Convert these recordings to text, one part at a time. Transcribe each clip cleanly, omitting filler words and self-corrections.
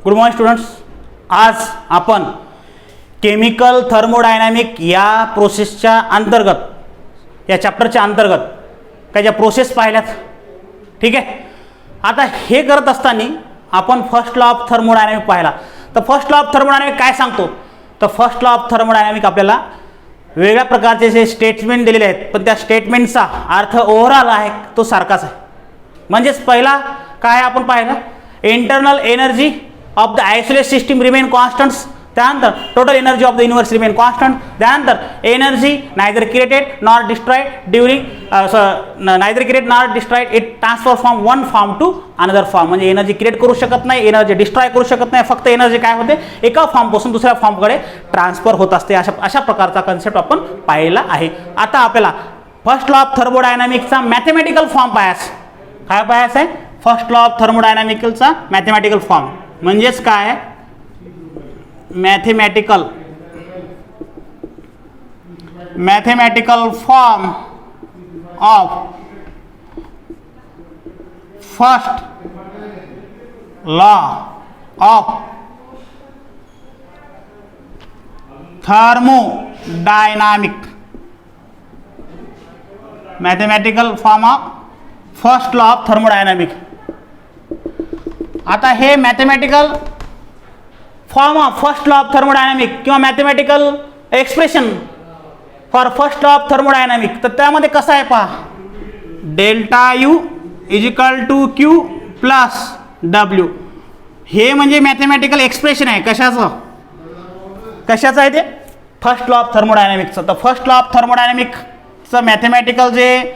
Good morning students. आज आपण chemical thermodynamic या प्रोसेसच्या अंतर्गत या चॅप्टरच्या अंतर्गत काही ज्या प्रोसेस पाहिल्यात. ठीक आहे. आता हे करत असताना आपण फर्स्ट लॉ ऑफ थर्मोडायनामिक पाहिला. तर फर्स्ट लॉ ऑफ थर्मोडायनामिक काय सांगतो, तर फर्स्ट लॉ ऑफ थर्मोडायनामिक आपल्याला वेगळ्या प्रकारचे जे स्टेटमेंट दिलेले आहेत, पण त्या स्टेटमेंटचा अर्थ ओव्हरऑल आहे तो सारखाच आहे. म्हणजेच पहिला काय आपण पाहिलं, internal energy of the isolate system remain constants. त्यानंतर total energy of the universe remain constant. त्यानंतर energy neither created nor destroyed during neither create nor destroyed it transfer from one form to another form. म्हणजे energy create करू शकत नाही, energy destroy करू शकत नाही, फक्त एनर्जी काय होते एका फॉर्मपासून दुसऱ्या फॉर्मकडे ट्रान्सफर होत असते. अशा प्रकारचा कन्सेप्ट आपण पाहिला आहे. आता आपल्याला फर्स्ट लॉ ऑफ थर्मोडायनामिक्सचा मॅथमॅटिकल फॉर्म पाहायचा. काय पाहायचं आहे, फर्स्ट लॉ ऑफ थर्मोडायनामिकलचा मॅथमॅटिकल फॉर्म. म्हणजेच काय, mathematical form of first law of thermodynamic. Mathematical form of first law of thermodynamic. आता हे mathematical form of first law of thermodynamic किंवा mathematical expression for first law of thermodynamic, तर त्यामध्ये कसं आहे पहा, delta U is equal to Q plus W. हे म्हणजे मॅथमॅटिकल एक्सप्रेशन आहे. कशाचं आहे ते, फर्स्ट लॉ ऑफ थर्मोडायनामिकचं. तर फर्स्ट लॉ ऑफ थर्मोडायनामिकचं मॅथमॅटिकल जे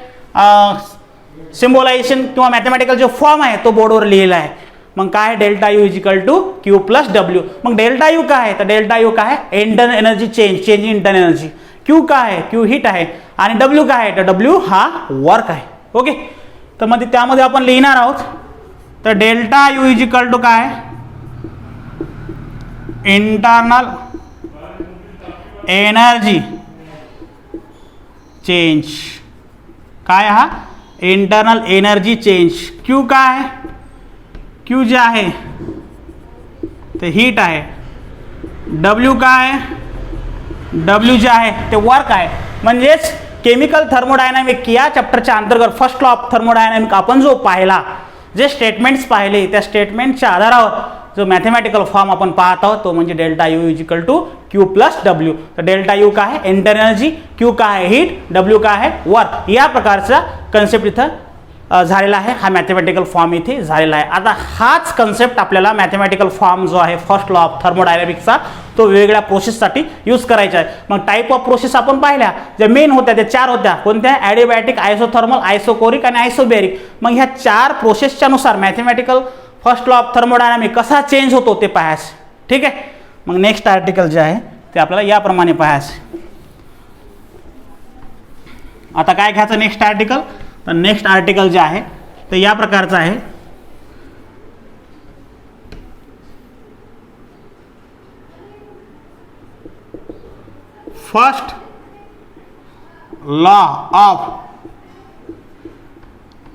सिम्बोलायझेशन किंवा मॅथमॅटिकल जो फॉर्म आहे तो बोर्डवर लिहिला आहे. मग काय, delta U is equal to Q plus W. मग डेल्टा यू काय आहे, तर डेल्टा यू काय आहे, internal energy change in internal energy. Q काय आहे, क्यू हीट आहे. आणि डब्ल्यू काय आहे, तर डब्ल्यू हा वर्क आहे. ओके. तर मग त्यामध्ये आपण लिहिणार आहोत, तर delta U is equal to काय, इंटरनल एनर्जी चेंज. काय हा, इंटरनल एनर्जी चेंज. क्यू काय आहे, क्यू जे आहे ते हीट आहे. डब्ल्यू काय आहे, डब्ल्यू जे आहे ते वर्क आहे. म्हणजेच केमिकल थर्मोडायनामिक या चॅप्टरच्या अंतर्गत फर्स्ट लॉ ऑफ थर्मोडायनामिक आपण जो पाहिला, जे स्टेटमेंट्स पाहिले, त्या स्टेटमेंटच्या आधारावर जो मॅथमॅटिकल फॉर्म आपण पाहत आहोत तो म्हणजे delta U is equal to Q plus W. तर डेल्टा यू काय आहे, इंटरनल एनर्जी, क्यू काय आहे, हीट, डब्ल्यू काय आहे, वर्क. या प्रकारचा कन्सेप्ट इथं झालेला आहे. हा मॅथमॅटिकल फॉर्म इथे झालेला आहे. आता हाच कन्सेप्ट आपल्याला मॅथमॅटिकल फॉर्म जो आहे फर्स्ट लॉ ऑफ थर्मोडायनामिक्सचा तो वेगवेगळ्या प्रोसेससाठी यूज करायचा आहे. मग टाईप ऑफ प्रोसेस आपण पाहिल्या, ज्या मेन होत्या त्या चार होत्या. कोणत्या, ॲडिबॅटिक, आयसोथर्मल, आयसोकोरिक आणि आयसोबेरिक. मग ह्या चार प्रोसेसच्या नुसार mathematical first law of thermodynamic कसा चेंज होतो ते पाहायचं. ठीक आहे. मग नेक्स्ट आर्टिकल जे आहे ते आपल्याला याप्रमाणे पाहायचं. आता काय घ्यायचं नेक्स्ट आर्टिकल, तर नेक्स्ट आर्टिकल जे आहे ते या प्रकारचं आहे. First law of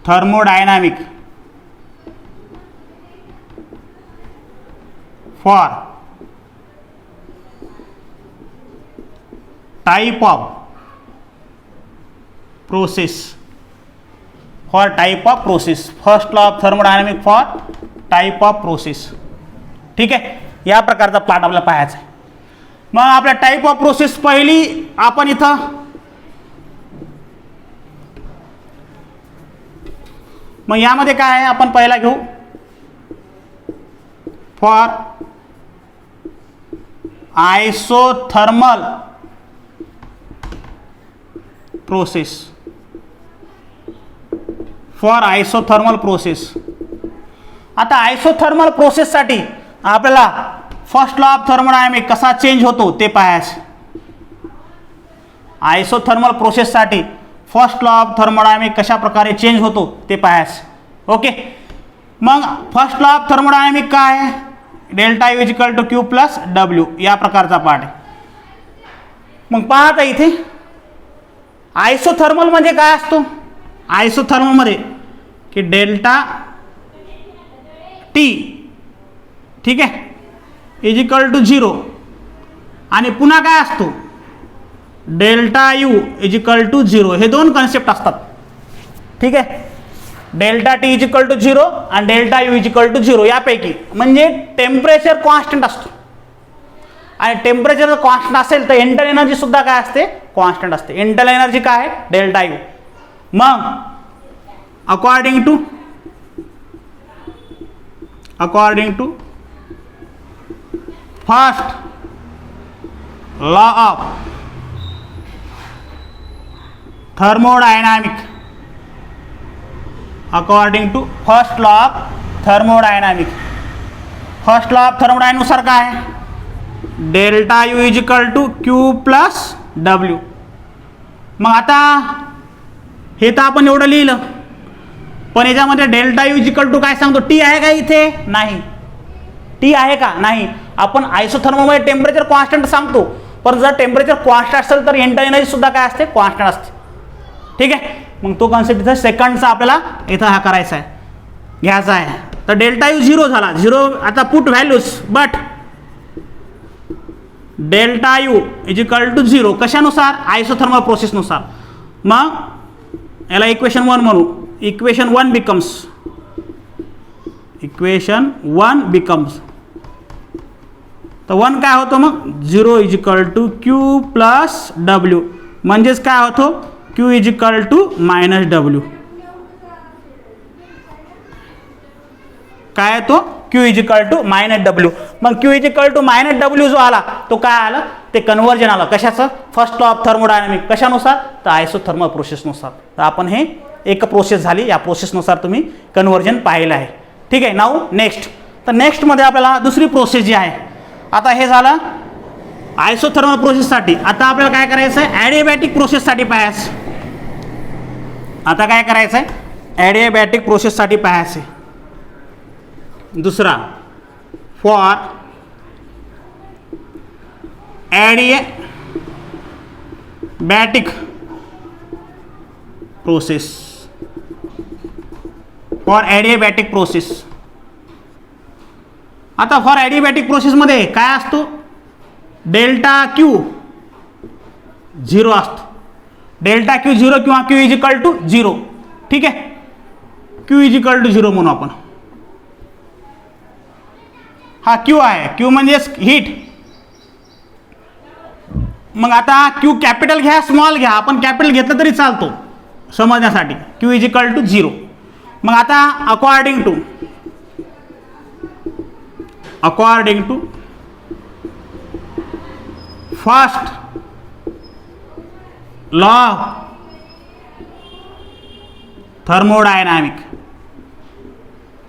thermodynamic for type of process. For type of process. First law of thermodynamic for type of process. ठीक आहे. या प्रकारचा प्लॉट आपल्याला पाहायचा आहे. मग आपल्या टाइप ऑफ प्रोसेस पहिली आपण इथं मग यामध्ये काय आहे आपण पहिला घेऊ, for isothermal process. For isothermal process. आता आयसोथर्मल प्रोसेससाठी आपल्याला फर्स्ट लॉ ऑफ थर्मोडायनामिक कसा चेंज होतो ते पाहायचं. आयसोथर्मल प्रोसेससाठी फर्स्ट लॉ ऑफ थर्मोडायनामिक कशा प्रकारे चेंज होतो ते पाहायचं. ओके. मग फर्स्ट लॉ ऑफ थर्मोडायनामिक काय आहे, delta U is equal to Q plus W. या प्रकारचा पार्ट आहे. मग पाहता इथे आयसोथर्मल म्हणजे काय असतो, आयसोथर्मल मध्ये की डेल्टा टी ठीक आहे, इज इक्वल टू 0 आणि पुन्हा काय असतो delta U is equal to 0. हे दोन कन्सेप्ट असतात. ठीक आहे, delta T is equal to 0 आणि delta U is equal to 0 यापैकी. म्हणजे टेम्परेचर कॉन्स्टंट असतो आणि टेम्परेचर जर कॉन्स्टंट असेल तर इंटरनल एनर्जी सुद्धा काय असते, कॉन्स्टंट असते. इंटरनल एनर्जी काय आहे, डेल्टा यू. मग according to first law of thermodynamic, according to first law of thermodynamic, first law of thermodynamic नुसार काय आहे, delta U is equal to Q plus W. मग आता हे तर आपण एवढं लिहिलं, पण याच्यामध्ये delta U is equal to काय सांगतो, टी आहे का इथे, नाही. टी आहे का, नाही. आपण आयसोथर्मोमध्ये टेम्परेचर कॉन्स्टंट सांगतो, पण जर टेम्परेचर कॉन्स्टंट असेल तर इंटरनल एनर्जी सुद्धा काय असते, कॉन्स्टंट असते. ठीक आहे, मग तो कॉन्सेप्ट इथं सेकंडचा आपल्याला इथं हा करायचा आहे, घ्यायचा आहे. तर डेल्टा यू 0 झाला, 0 आता put values, but delta U is equal to 0 कशानुसार, आयसोथर्मल प्रोसेसनुसार. मग याला इक्वेशन 1 म्हणू. इक्वेशन 1 बिकम्स तर 1 काय होतं मग, 0 is equal to Q plus W. म्हणजेच काय होतो, Q is equal to minus W. काय तो, Q is equal to minus W. मग Q is equal to minus W जो आला तो काय आला, ते कन्व्हर्जन आलं. कशाचं, फर्स्ट लॉ ऑफ थर्मोडायनामिक. कशानुसार, तर आयसोथर्मल प्रोसेसनुसार. तर आपण हे एक प्रोसेस झाली, या प्रोसेसनुसार तुम्ही कन्व्हर्जन पाहिलं आहे. ठीक आहे, नाऊ नेक्स्ट. तर नेक्स्टमध्ये आपल्याला दुसरी प्रोसेस जी आहे, आता हे झालं आयसोथर्मल प्रोसेससाठी. आता आपल्याला काय करायचं आहे, ॲडियाबॅटिक प्रोसेससाठी पाहायचं. आता काय करायचं आहे, ॲडियाबॅटिक प्रोसेससाठी पाहायचं. दुसरा, for adiabatic process, for adiabatic process. आता फॉर ॲडियाबॅटिक प्रोसेसमध्ये काय असतो, डेल्टा क्यू 0 असतो. डेल्टा क्यू 0 किंवा क्यू इज इक्वल टू 0. ठीक आहे, क्यू इज इक्वल टू 0 म्हणू आपण. हा क्यू आहे, क्यू म्हणजे हीट. मग आता क्यू कॅपिटल घ्या, स्मॉल घ्या, आपण कॅपिटल घेतलं तरी चालतो समजण्यासाठी. Q is equal to 0. मग आता according to first law of thermodynamic,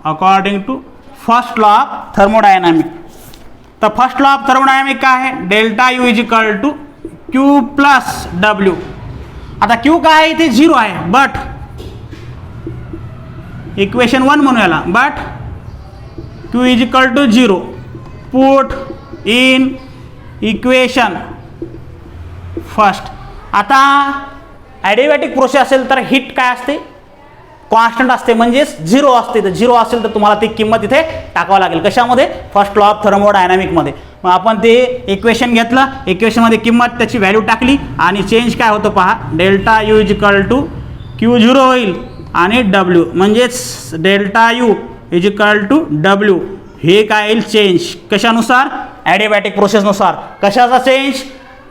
according to first law of thermodynamic. तर फर्स्ट लॉ ऑफ थर्मोडायनामिक काय आहे, delta U is equal to Q plus W. आता क्यू काय आहे, इथे 0 आहे, बट इक्वेशन 1 म्हणू याला, but Q is equal to 0. Put in equation first. आता ॲडियाबॅटिक प्रोसेस असेल तर हीट काय असते, कॉन्स्टंट असते, म्हणजेच 0 असते. तर 0 असेल तर तुम्हाला ती किंमत इथे टाकावं लागेल. कशामध्ये, फर्स्ट लॉ ऑफ थर्मोडायनामिकमध्ये. मग आपण ते इक्वेशन घेतलं, इक्वेशनमध्ये किंमत त्याची व्हॅल्यू टाकली आणि चेंज काय होतं पहा, delta U is equal to Q 0 होईल आणि डब्ल्यू, म्हणजेच delta U is equal to W. हे काय येईल, चेंज. कशानुसार, ॲडियाबॅटिक प्रोसेसनुसार. कशाचा चेंज,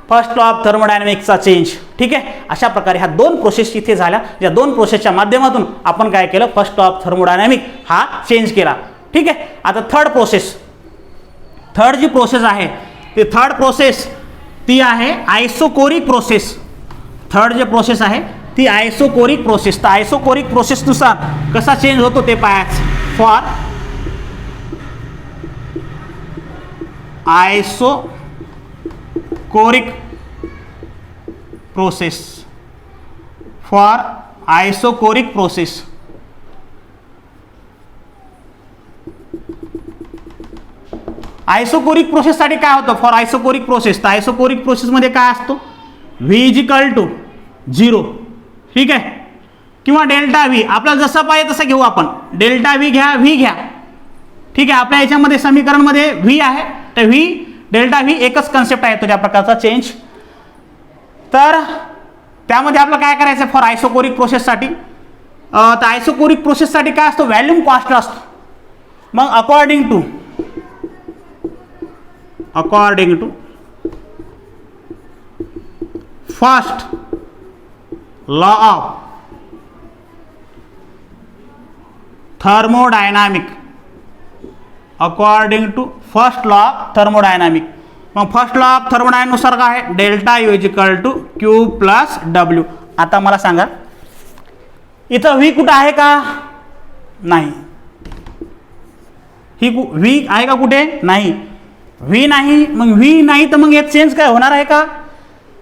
फर्स्ट लॉ ऑफ थर्मोडायनामिक्सचा चेंज. ठीक आहे, अशा प्रकारे ह्या 2 प्रोसेस इथे झाल्या. या 2 प्रोसेसच्या माध्यमातून आपण काय केलं, फर्स्ट लॉ ऑफ थर्मोडायनामिक हा चेंज केला. ठीक आहे, आता थर्ड जी प्रोसेस आहे ती थर्ड प्रोसेस ती आहे आयसोकोरिक प्रोसेस. थर्ड जे प्रोसेस आहे ती आयसोकोरिक प्रोसेस. तर आयसोकोरिक प्रोसेसनुसार कसा चेंज होतो ते पाहायचं. For isochoric process, for isochoric process. Isochoric प्रोसेससाठी काय होतं, फॉर आयसोकोरिक प्रोसेस. तर आयसोकोरिक प्रोसेसमध्ये काय असतो, व्ही इज इक्वल टू 0. ठीक आहे, किंवा डेल्टा व्ही, आपल्याला जसं पाहिजे तसं घेऊ आपण. डेल्टा व्ही घ्या, व्ही घ्या. ठीक आहे, आपल्या याच्यामध्ये समीकरणमध्ये व्ही आहे, तर व्ही डेल्टा व्ही एकच कन्सेप्ट आहे तो त्या प्रकारचा चेंज. तर त्यामध्ये आपलं काय करायचं फॉर आयसोकोरिक प्रोसेससाठी, तर आयसोकोरिक प्रोसेससाठी काय असतो, व्हॅल्यूम कॉन्स्टंट असतो. मग according to first law of thermodynamic, according to first law of thermodynamic. मग फर्स्ट लॉ ऑफ थर्मोडायनामिक नुसार काय आहे, delta U is equal to Q plus W. आता मला सांगा इथं व्ही कुठं आहे का, नाही. ही व्ही आहे का कुठे, नाही. व्ही नाही, मग व्ही नाही तर मग हे चेंज काय होणार आहे का,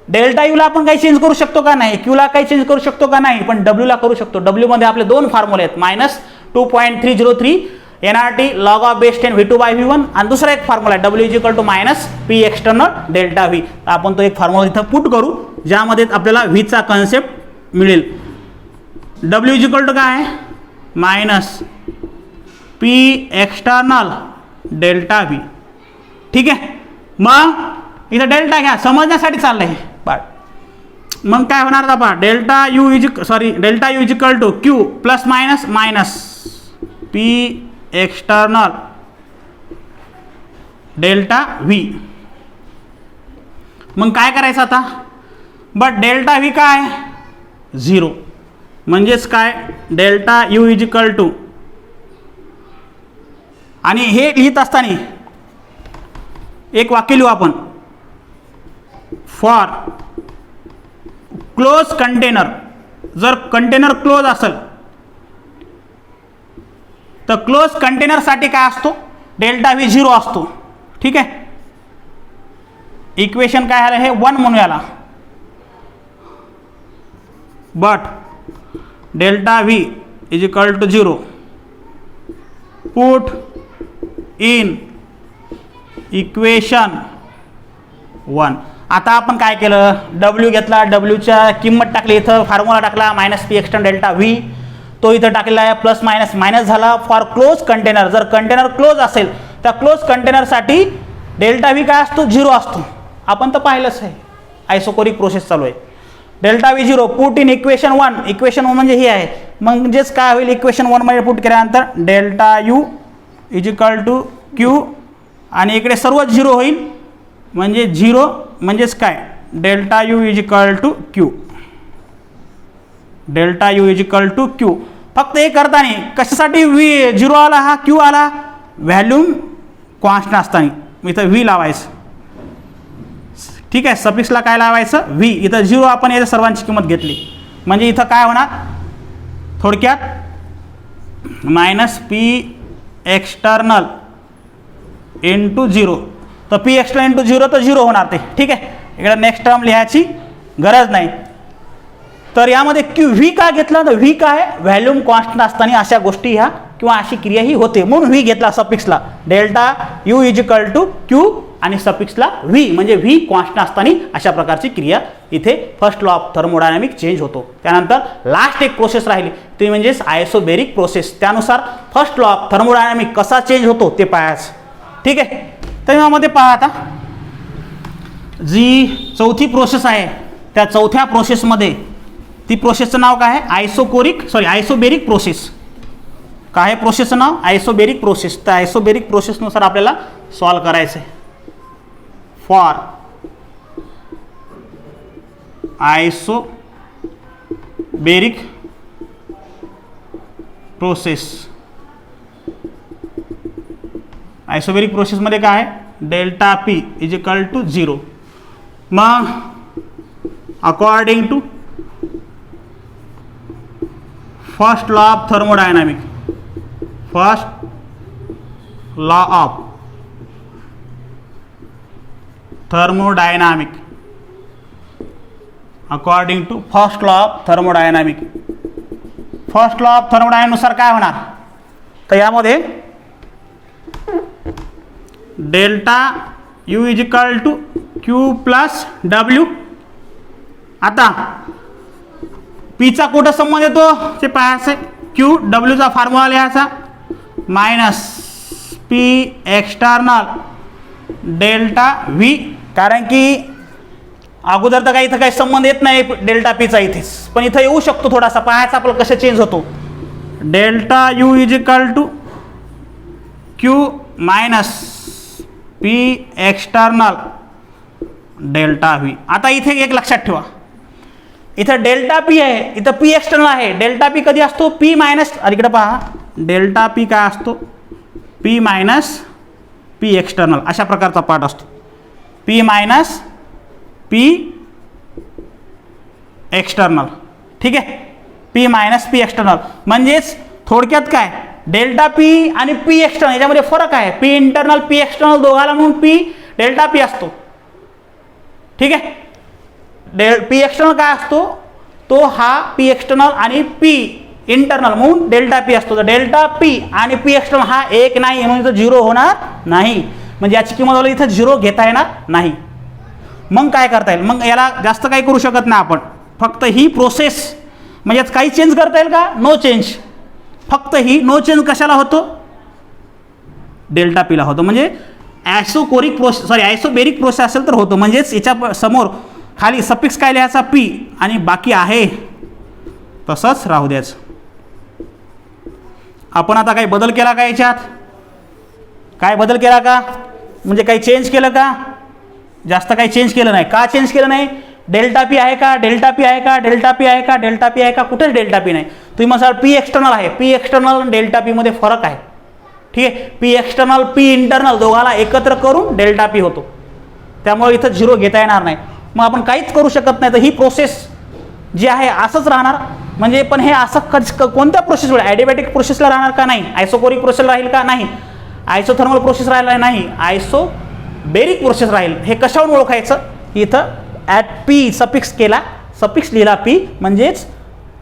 डेल्टा यूला आपण काही चेंज करू शकतो का, नाही. क्यूला काही चेंज करू शकतो का, नाही. पण डब्ल्यूला करू शकतो. डब्ल्यू मध्ये आपले दोन फॉर्म्युले आहेत, -2.303 NRT log of base 10 V2 by V1 आणि दुसरा एक फॉर्म्युला आहे W is equal to minus P external delta V. आपण तो एक फॉर्म्युला इथं पुट करू ज्यामध्ये आपल्याला व्हीचा कन्सेप्ट मिळेल. W इज इक्वल टू काय आहे, minus P external delta V. ठीक आहे, मग इथं डेल्टा घ्या, समजण्यासाठी चाललंय. मग काय होणार आता, delta U is equal to Q plus minus minus P external delta V. मग काय करायचं आता, बट डेल्टा व्ही काय 0, म्हणजेच काय delta U is equal to, आणि हे लिहित असताना एक वाक्य लिहू आपण, फॉर क्लोज कंटेनर. जर कंटेनर क्लोज असेल तर क्लोज कंटेनरसाठी काय असतो, डेल्टा व्ही 0 असतो. ठीक आहे, इक्वेशन काय आहे हे 1 म्हणूया याला, but delta V is equal to 0 put in equation 1. आता आपण काय केलं, डब्ल्यू घेतला, डब्ल्यूच्या किंमत टाकली, इथं फॉर्म्युला टाकला minus P external delta V, तो इथं टाकलेला आहे, प्लस मायनस मायनस झाला. फॉर क्लोज कंटेनर, जर कंटेनर क्लोज असेल तर क्लोज कंटेनरसाठी डेल्टा व्ही काय असतो, 0 असतो. आपण तर पाहिलंच आहे, आयसोकोरिक प्रोसेस चालू आहे. Delta V 0 put in equation 1. Equation 1 म्हणजे हे आहे, म्हणजेच काय होईल, इक्वेशन 1 मध्ये पुट केल्यानंतर delta U is equal to Q, आणि इकडे सर्व 0 होईल, म्हणजे 0 म्हणजेच काय delta U is equal to Q, delta U is equal to Q. फक्त हे करताना कशासाठी व्ही 0 आला, हा क्यू आला, व्हॅल्यूम कॉन्स्टंट असताना इथं व्ही लावायचं. ठीक आहे, सफिक्सला काय लावायचं, व्ही. इथं 0 आपण याच्या सर्वांची किंमत घेतली, म्हणजे इथं काय होणार, थोडक्यात मायनस पी एक्सटर्नल इंटू 0. तर पी एक्सटर्नल इंटू 0 तर 0 होणार ते. ठीक आहे, इकडे नेक्स्ट टर्म लिहायची गरज नाही. तर यामध्ये क्यू व्ही का घेतला, तर व्ही काय व्हॅल्यूम कॉन्स्टंट असताना अशा गोष्टी ह्या किंवा अशी क्रिया ही होते, म्हणून व्ही घेतला सफिक्सला. Delta U is equal to Q आणि सफिक्सला व्ही, म्हणजे व्ही कॉन्स्टंट असताना अशा प्रकारची क्रिया इथे first law of thermodynamic change होतो. त्यानंतर लास्ट एक प्रोसेस राहिली ती म्हणजेच आयसोबेरिक प्रोसेस. त्यानुसार फर्स्ट लॉ ऑफ थर्मोडायनामिक कसा चेंज होतो ते पाहायचं. ठीक आहे, तर यामध्ये पहा आता जी चौथी प्रोसेस आहे त्या चौथ्या प्रोसेसमध्ये ती प्रोसेसचं नाव काय आहे, आयसोबेरिक प्रोसेस. काय आहे प्रोसेसचं नाव, आयसोबेरिक प्रोसेस. तर आयसोबेरिक प्रोसेसनुसार आपल्याला सॉल्व करायचं आहे. फॉर आयसोबेरिक प्रोसेस, आयसोबेरिक प्रोसेसमध्ये काय आहे, delta P is equal to 0. मग according to first law of thermodynamic, first law of thermodynamic, according to first law of thermodynamic. First law of thermodynamic नुसार काय होणार, तर यामध्ये delta U is equal to Q plus W. आता पीचा कुठं संबंध येतो ते पाहायचं, क्यू, डब्ल्यूचा फॉर्म्युला लिहायचा, minus P external delta V, कारण की अगोदर तर काही इथं काही संबंध येत नाही डेल्टा पीचा इथेच, पण इथं येऊ शकतो थोडासा, पाहायचा आपल्याला कसं चेंज होतो. Delta U is equal to Q minus P external delta V. आता इथे एक लक्षात ठेवा, इथं डेल्टा पी आहे, इथं पी एक्सटर्नल आहे. डेल्टा पी कधी असतो? पी मायनस, इकडे पहा, डेल्टा पी काय असतो? पी मायनस पी एक्सटर्नल, अशा प्रकारचा पार्ट असतो. पी मायनस पी एक्सटर्नल, ठीक आहे. पी मायनस पी एक्सटर्नल म्हणजेच थोडक्यात काय, डेल्टा पी आणि पी एक्सटर्नल याच्यामध्ये फरक आहे. पी इंटरनल पी एक्सटर्नल दोघाला म्हणून पी डेल्टा पी असतो, ठीक आहे. पी एक्सटर्नल काय असतो? तो हा पी एक्सटर्नल आणि पी इंटरनल म्हणून डेल्टा पी असतो. तर डेल्टा पी आणि पी एक्सटर्नल हा एक नाही म्हणून इथं झिरो होणार नाही, म्हणजे याची किंमत इथं झिरो घेता येणार नाही. मग काय करता येईल? मग याला जास्त काही करू शकत नाही आपण, फक्त ही प्रोसेस म्हणजे काही चेंज करता येईल का? No change. फक्त ही नो चेंज कशाला होतो? डेल्टा पीला होतो. म्हणजे ॲसोकोरिक प्रोसेस, सॉरी ॲसोबेरिक प्रोसेस असेल तर होतो. म्हणजेच याच्या समोर खाली सफिक्स काय लिहायचा? पी, आणि बाकी आहे तसंच राहू द्यायचं. आपण आता काही बदल केला का याच्यात? काय बदल केला का? म्हणजे काही चेंज केलं का? जास्त काही चेंज केलं नाही. का चेंज केलं नाही? डेल्टा पी आहे का? डेल्टा पी आहे का? डेल्टा पी आहे का? डेल्टा पी आहे का? कुठेच डेल्टा पी नाही. तुम्ही म्हणाल पी एक्सटर्नल आहे, पी एक्सटर्नल आणि डेल्टा पी मध्ये फरक आहे, ठीक आहे. पी एक्सटर्नल पी इंटरनल दोघाला एकत्र करून डेल्टा पी होतो, त्यामुळे इथं झिरो घेता येणार नाही. मग आपण काहीच करू शकत नाही. तर ही प्रोसेस जी आहे असंच राहणार. म्हणजे पण हे असं कोणत्या प्रोसेसवर? ॲडिबॅटिक प्रोसेसला राहणार का? नाही. आयसोकोरिक प्रोसेसला राहील का? नाही. आयसोथर्मल प्रोसेस राहिला नाही. आयसोबेरिक प्रोसेस राहील. हे कशावरून ओळखायचं? इथं ॲट पी सफिक्स केला, सफिक्स लिहिला पी, म्हणजेच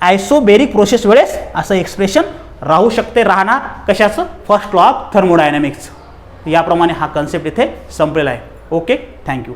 आयसोबेरिक प्रोसेस वेळेस असं एक्सप्रेशन राहू शकते. राहणार कशाचं? First law of thermodynamics. याप्रमाणे हा कन्सेप्ट इथे संपलेला आहे. Okay, thank you.